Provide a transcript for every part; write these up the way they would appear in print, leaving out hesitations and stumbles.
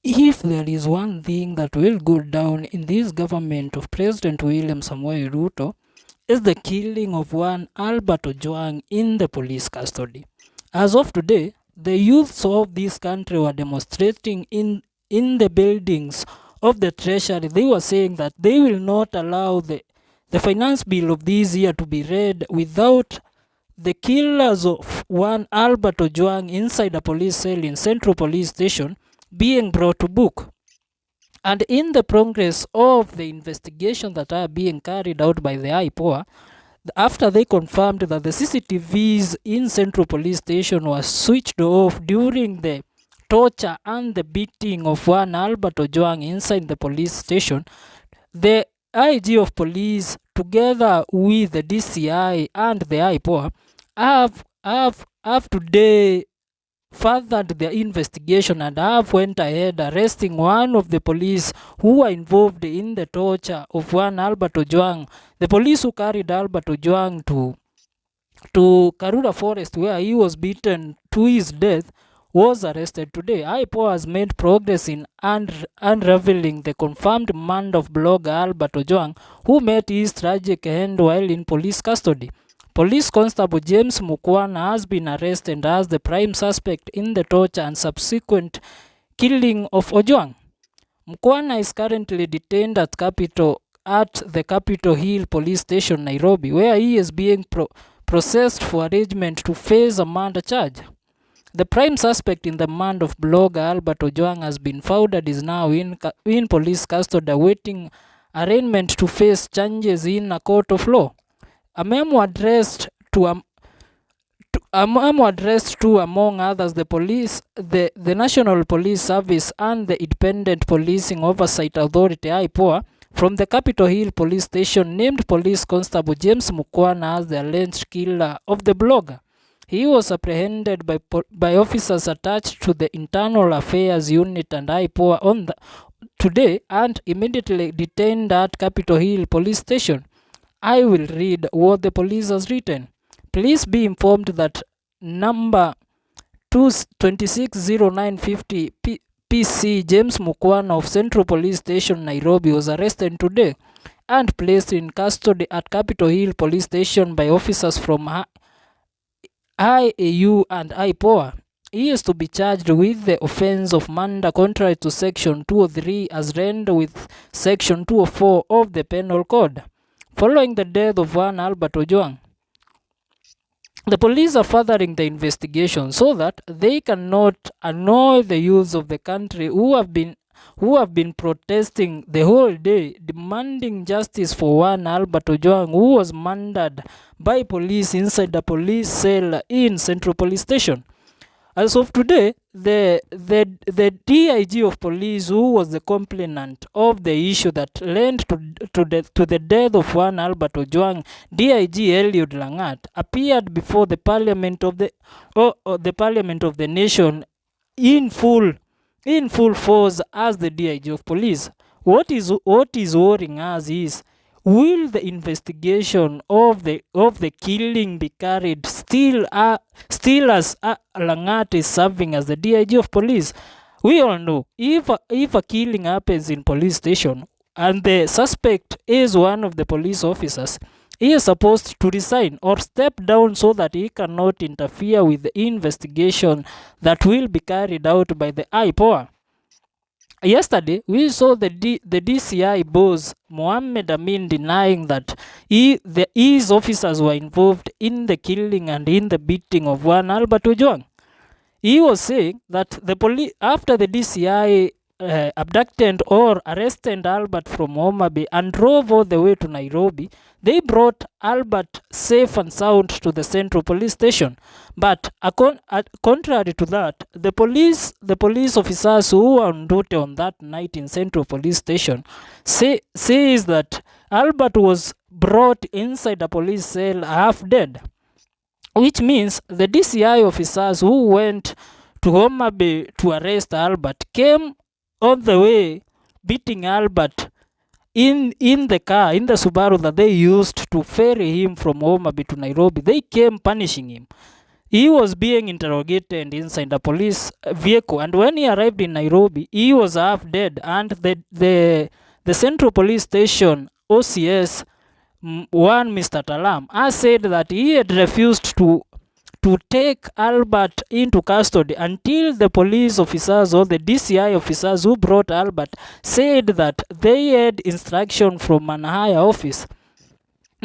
If there is one thing that will go down in this government of President William Samoei Ruto, is the killing of one Albert Ojwang in the police custody. As of today, the youths of this country were demonstrating in the buildings of the treasury. They were saying that they will not allow the finance bill of this year to be read without the killers of one Albert Ojwang inside a police cell in Central Police Station being brought to book. And in the progress of the investigation that are being carried out by the IPOA, after they confirmed that the CCTVs in Central Police Station were switched off during the torture and the beating of one Albert Ojwang inside the police station, the IG of police, together with the DCI and the IPOA, have today furthered their investigation and have went ahead arresting one of the police who were involved in the torture of one Albert Ojwang. The police who carried Albert Ojwang to Karura Forest, where he was beaten to his death, was arrested today. IPOA has made progress in unraveling the confirmed murder of blogger Albert Ojwang, who met his tragic end while in police custody. Police Constable James Mukwana has been arrested as the prime suspect in the torture and subsequent killing of Ojwang. Mukwana is currently detained at the Capitol Hill Police Station, Nairobi, where he is being processed for arraignment to face a murder charge. The prime suspect in the murder of blogger Albert Ojwang has been found and is now in police custody awaiting arraignment to face charges in a court of law. A memo addressed to among others the National Police Service and the Independent Policing Oversight Authority IPOA from the Capitol Hill Police Station named Police Constable James Mukwana as the alleged killer of the blogger. He was apprehended by officers attached to the Internal Affairs Unit and IPOA today and immediately detained at Capitol Hill Police Station. I will read what the police has written. Please be informed that number 260950 PC James Mukwana of Central Police Station, Nairobi was arrested today and placed in custody at Capitol Hill Police Station by officers from IAU and IPOA. He is to be charged with the offense of murder contrary to Section 203 as read with Section 204 of the Penal Code. Following the death of one Albert Ojwang, the police are furthering the investigation so that they cannot annoy the youths of the country who have been protesting the whole day, demanding justice for one Albert Ojwang who was murdered by police inside a police cell in Central Police Station. As of today, the DIG of police, who was the complainant of the issue that led to the death of one Albert Ojwang, DIG Eliud Langat, appeared before the Parliament of the nation in full force as the DIG of police. What is worrying us is, will the investigation of the killing be carried still as Langat is serving as the DIG of police? We all know if a killing happens in police station and the suspect is one of the police officers, he is supposed to resign or step down so that he cannot interfere with the investigation that will be carried out by the IPOA. Yesterday, we saw the DCI boss, Mohammed Amin, denying that his officers were involved in the killing and in the beating of one Albert Ojwang. He was saying that the police, after the DCI abducted or arrested Albert from Homa Bay and drove all the way to Nairobi, they brought Albert safe and sound to the Central Police Station. But contrary to that, the police officers who were on duty on that night in Central Police Station says that Albert was brought inside a police cell half dead, which means the DCI officers who went to Homa Bay to arrest Albert came on the way beating Albert in the car, in the Subaru that they used to ferry him from Homa Bay to Nairobi. They came punishing him. He was being interrogated inside a police vehicle, and when he arrived in Nairobi, he was half dead, and the Central Police Station OCS one Mr. Talam has said that he had refused to take Albert into custody until the police officers or the DCI officers who brought Albert said that they had instruction from an higher office.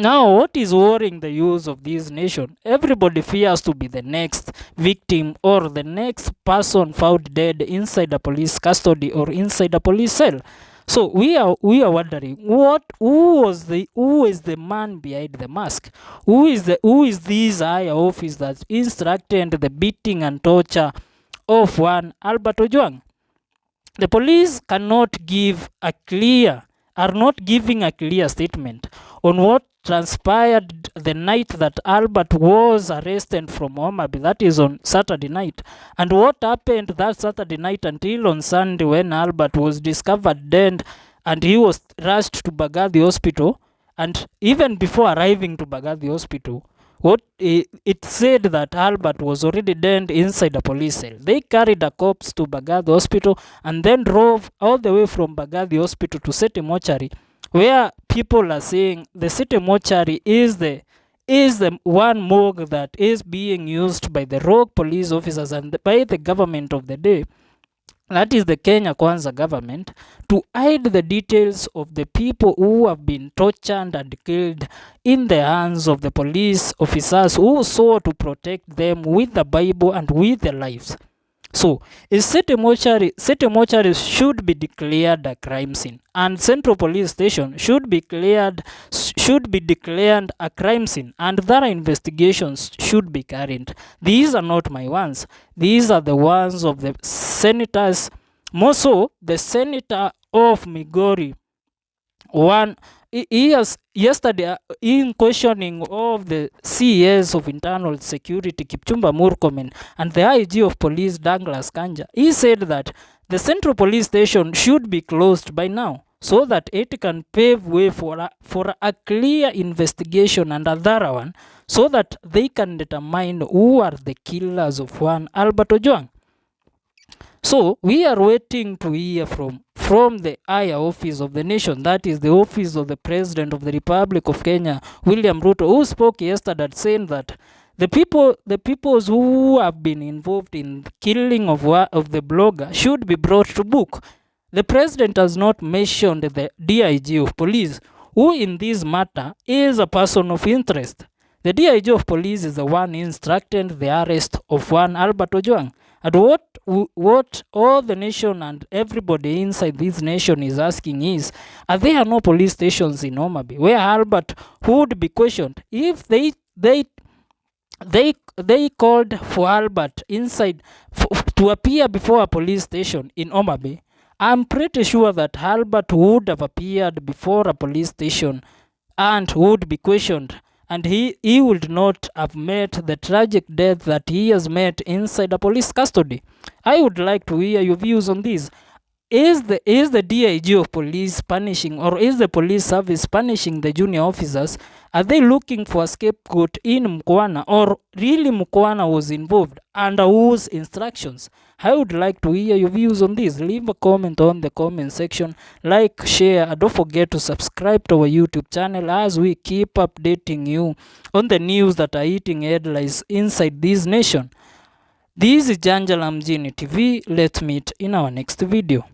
Now, what is worrying the youth of this nation? Everybody fears to be the next victim or the next person found dead inside a police custody or inside a police cell. So we are wondering who is the man behind the mask? Who is this higher office that instructed the beating and torture of one Albert Ojwang? The police are not giving a clear statement on what transpired the night that Albert was arrested from Homabay, that is on Saturday night, and what happened that Saturday night until on Sunday when Albert was discovered dead and he was rushed to Bagathi Hospital. And even before arriving to Bagathi Hospital, it said that Albert was already dead inside a police cell. They carried a corpse to Bagathi Hospital and then drove all the way from Bagathi Hospital to City Mortuary, where people are saying the City Mortuary is the one morgue that is being used by the rogue police officers and by the government of the day, that is the Kenya Kwanza government, to hide the details of the people who have been tortured and killed in the hands of the police officers who sought to protect them with the Bible and with their lives. So, City Mortuary should be declared a crime scene, and Central Police Station should be declared a crime scene, and thorough investigations should be carried. These are not my ones. These are the ones of the senators. More so, the senator of Migori, he has yesterday in questioning of the CES of Internal Security Kipchumba Murkomen and the IG of Police Douglas Kanja, he said that the Central Police Station should be closed by now so that it can pave way for a clear investigation and a thorough one, so that they can determine who are the killers of one Albert Ojwang. So we are waiting to hear from the higher office of the nation, that is the office of the President of the Republic of Kenya, William Ruto, who spoke yesterday saying that the peoples who have been involved in the killing of the blogger should be brought to book. The President has not mentioned the DIG of police, who in this matter is a person of interest. The DIG of police is the one instructing the arrest of one Albert Ojwang. And what all the nation and everybody inside this nation is asking is, are there no police stations in Homabay where Albert would be questioned? If they called for Albert inside to appear before a police station in Homabay, I'm pretty sure that Albert would have appeared before a police station and would be questioned, and he would not have met the tragic death that he has met inside a police custody. I would like to hear your views on this. Is the DIG of police punishing, or is the police service punishing the junior officers? Are they looking for a scapegoat in Mkwana, or really Mkwana was involved under whose instructions? I would like to hear your views on this. Leave a comment on the comment section, like, share, and don't forget to subscribe to our YouTube channel as we keep updating you on the news that are hitting headlines inside this nation. This is Janjala Mjini TV. Let's meet in our next video.